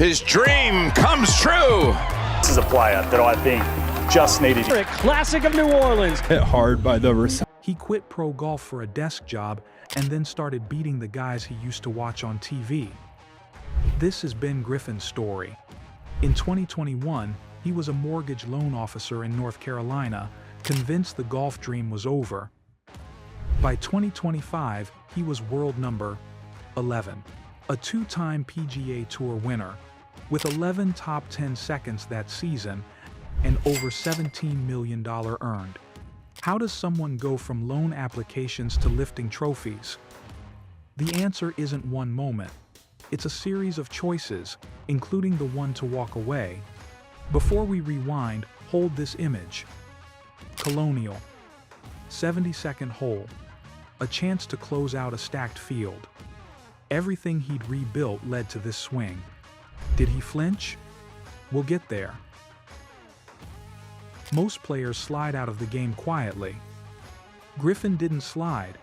His dream comes true. This is a player that I think just needed a classic of New Orleans. Hit hard by the reception. He quit pro golf for a desk job and then started beating the guys he used to watch on TV. This is Ben Griffin's story. In 2021, he was a mortgage loan officer in North Carolina, convinced the golf dream was over. By 2025, he was world number 11, a two-time PGA Tour winner, with 11 top 10 seconds that season and over $17 million earned. How does someone go from loan applications to lifting trophies? The answer isn't one moment. It's a series of choices, including the one to walk away. Before we rewind, hold this image. Colonial. 72nd hole. A chance to close out a stacked field. Everything he'd rebuilt led to this swing. Did he flinch? We'll get there. Most players slide out of the game quietly. Griffin didn't slide.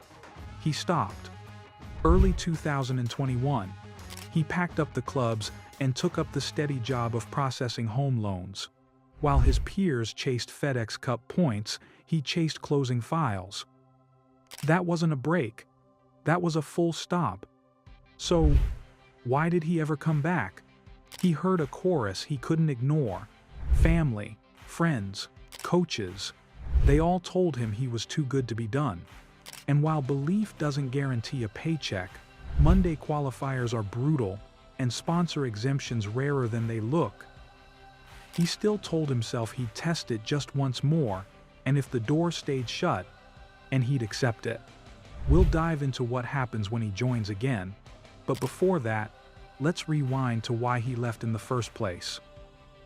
He stopped. Early 2021, he packed up the clubs and took up the steady job of processing home loans. While his peers chased FedEx Cup points, he chased closing files. That wasn't a break. That was a full stop. So, why did he ever come back? He heard a chorus he couldn't ignore. Family, friends, coaches, they all told him he was too good to be done. And while belief doesn't guarantee a paycheck, Monday qualifiers are brutal and sponsor exemptions rarer than they look. He still told himself he'd test it just once more, and if the door stayed shut, and he'd accept it. We'll dive into what happens when he joins again, but before that, let's rewind to why he left in the first place.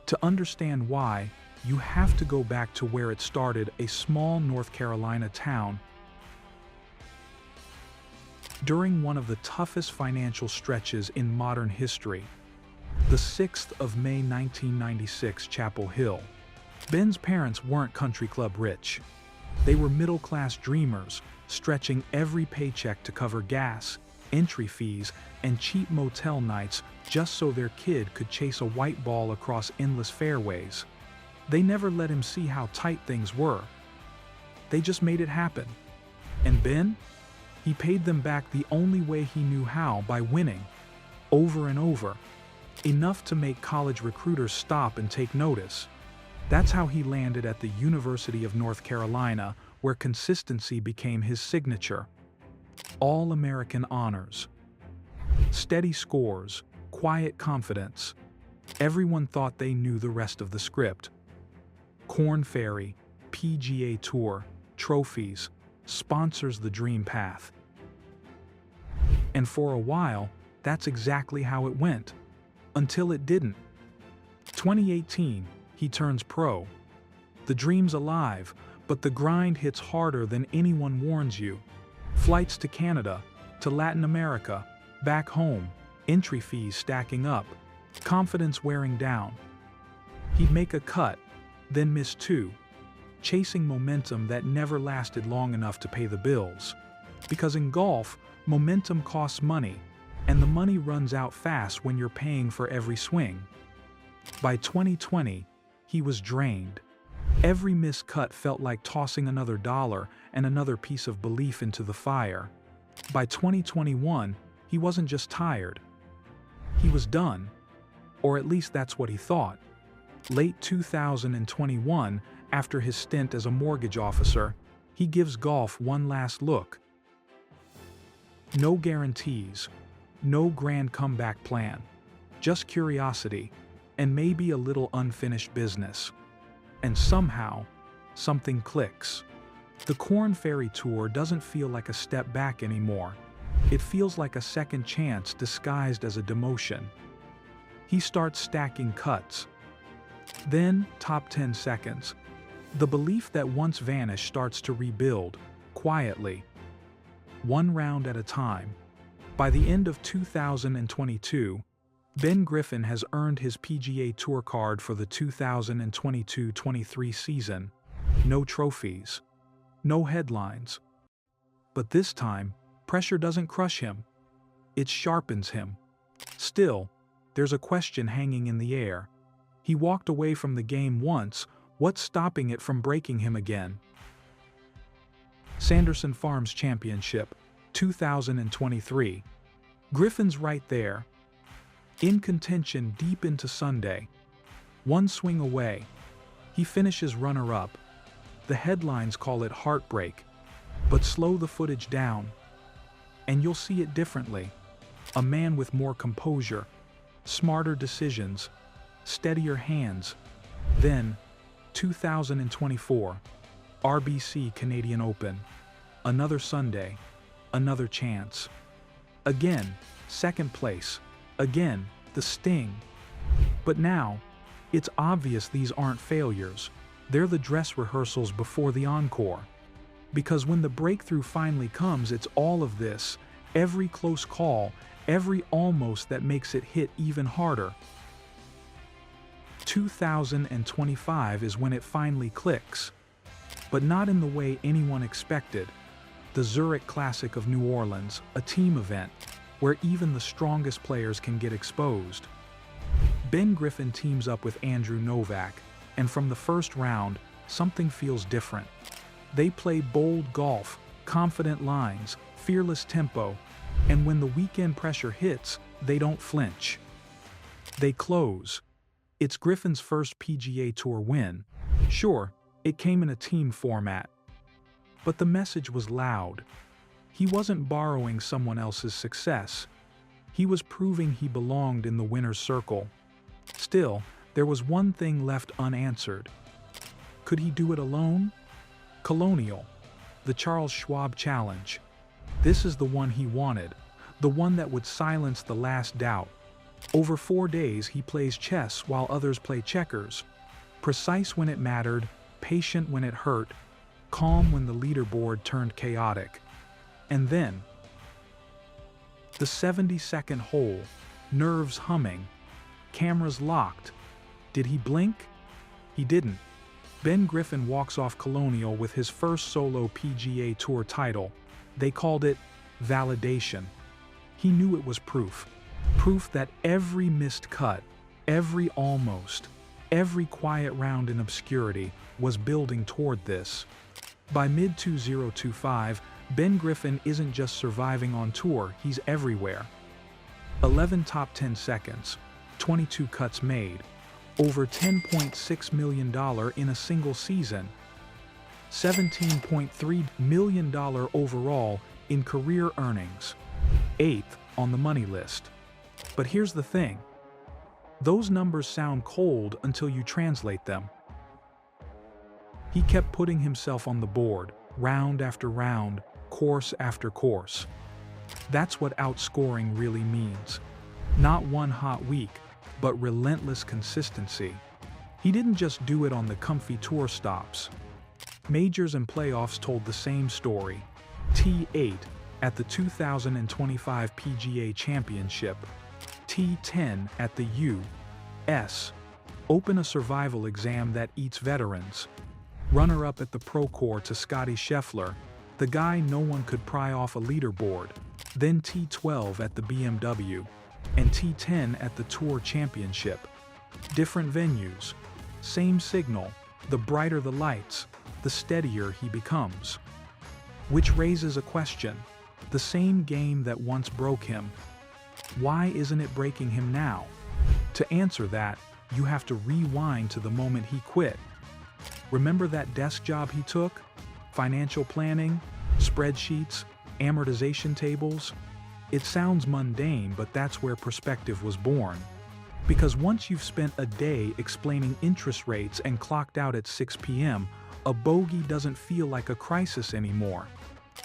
To understand why, you have to go back to where it started, a small North Carolina town. During one of the toughest financial stretches in modern history, the 6th of May 1996, Chapel Hill. Ben's parents weren't country club rich. They were middle-class dreamers, stretching every paycheck to cover gas, entry fees, and cheap motel nights just so their kid could chase a white ball across endless fairways. They never let him see how tight things were. They just made it happen. And Ben? He paid them back the only way he knew how, by winning. Over and over. Enough to make college recruiters stop and take notice. That's how he landed at the University of North Carolina, where consistency became his signature. All-American honors. Steady scores, quiet confidence. Everyone thought they knew the rest of the script. Korn Ferry, PGA Tour, trophies, sponsors the dream path. And for a while, that's exactly how it went. Until it didn't. 2018, he turns pro. The dream's alive, but the grind hits harder than anyone warns you. Flights to Canada, to Latin America, back home, entry fees stacking up, confidence wearing down. He'd make a cut, then miss two, chasing momentum that never lasted long enough to pay the bills. Because in golf, momentum costs money, and the money runs out fast when you're paying for every swing. By 2020, he was drained. Every missed cut felt like tossing another dollar and another piece of belief into the fire. By 2021, he wasn't just tired. He was done. Or at least that's what he thought. Late 2021, after his stint as a mortgage officer, he gives golf one last look. No guarantees, no grand comeback plan, just curiosity, and maybe a little unfinished business. And somehow, something clicks. The Korn Ferry Tour doesn't feel like a step back anymore. It feels like a second chance disguised as a demotion. He starts stacking cuts. Then, top 10 seconds. The belief that once vanished starts to rebuild, quietly. One round at a time. By the end of 2022, Ben Griffin has earned his PGA Tour card for the 2022-23 season. No trophies. No headlines. But this time, pressure doesn't crush him. It sharpens him. Still, there's a question hanging in the air. He walked away from the game once, what's stopping it from breaking him again? Sanderson Farms Championship, 2023. Griffin's right there, in contention deep into Sunday. One swing away. He finishes runner-up. The headlines call it heartbreak, but slow the footage down, and you'll see it differently. A man with more composure, smarter decisions, steadier hands. Then, 2024, RBC Canadian Open. Another Sunday, another chance. Again, second place. Again, the sting. But now, it's obvious these aren't failures. They're the dress rehearsals before the encore. Because when the breakthrough finally comes, it's all of this, every close call, every almost that makes it hit even harder. 2025 is when it finally clicks. But not in the way anyone expected. The Zurich Classic of New Orleans, a team event, where even the strongest players can get exposed. Ben Griffin teams up with Andrew Novak, and from the first round, something feels different. They play bold golf, confident lines, fearless tempo, and when the weekend pressure hits, they don't flinch. They close. It's Griffin's first PGA Tour win. Sure, it came in a team format. But the message was loud. He wasn't borrowing someone else's success. He was proving he belonged in the winner's circle. Still, there was one thing left unanswered. Could he do it alone? Colonial, the Charles Schwab Challenge. This is the one he wanted, the one that would silence the last doubt. Over 4 days, he plays chess while others play checkers. Precise when it mattered, patient when it hurt, calm when the leaderboard turned chaotic. And then, the 72nd hole, nerves humming, cameras locked. Did he blink? He didn't. Ben Griffin walks off Colonial with his first solo PGA Tour title. They called it validation. He knew it was proof. Proof that every missed cut, every almost, every quiet round in obscurity was building toward this. By mid-2025, Ben Griffin isn't just surviving on tour, he's everywhere. 11 top 10 seconds, 22 cuts made, over $10.6 million in a single season, $17.3 million overall in career earnings, 8th on the money list. But here's the thing. Those numbers sound cold until you translate them. He kept putting himself on the board, round after round, course after course. That's what outscoring really means. Not one hot week, but relentless consistency. He didn't just do it on the comfy tour stops. Majors and playoffs told the same story. T8 at the 2025 PGA Championship. T10 at the U.S. Open, a survival exam that eats veterans. Runner-up at the Procore to Scotty Scheffler, the guy no one could pry off a leaderboard. Then T12 at the BMW, and T10 at the Tour Championship. Different venues, same signal. The brighter the lights, the steadier he becomes. Which raises a question. The same game that once broke him. Why isn't it breaking him now? To answer that, you have to rewind to the moment he quit. Remember that desk job he took? Financial planning, spreadsheets, amortization tables? It sounds mundane, but that's where perspective was born. Because once you've spent a day explaining interest rates and clocked out at 6 p.m., a bogey doesn't feel like a crisis anymore.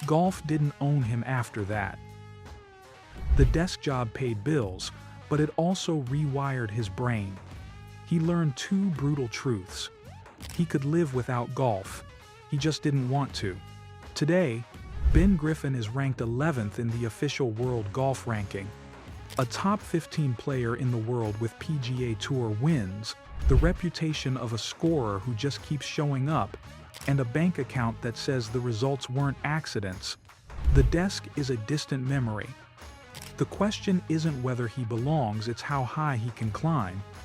Golf didn't own him after that. The desk job paid bills, but it also rewired his brain. He learned two brutal truths. He could live without golf. He just didn't want to. Today, Ben Griffin is ranked 11th in the official world golf ranking. A top 15 player in the world with PGA Tour wins, the reputation of a scorer who just keeps showing up, and a bank account that says the results weren't accidents. The desk is a distant memory. The question isn't whether he belongs, it's how high he can climb,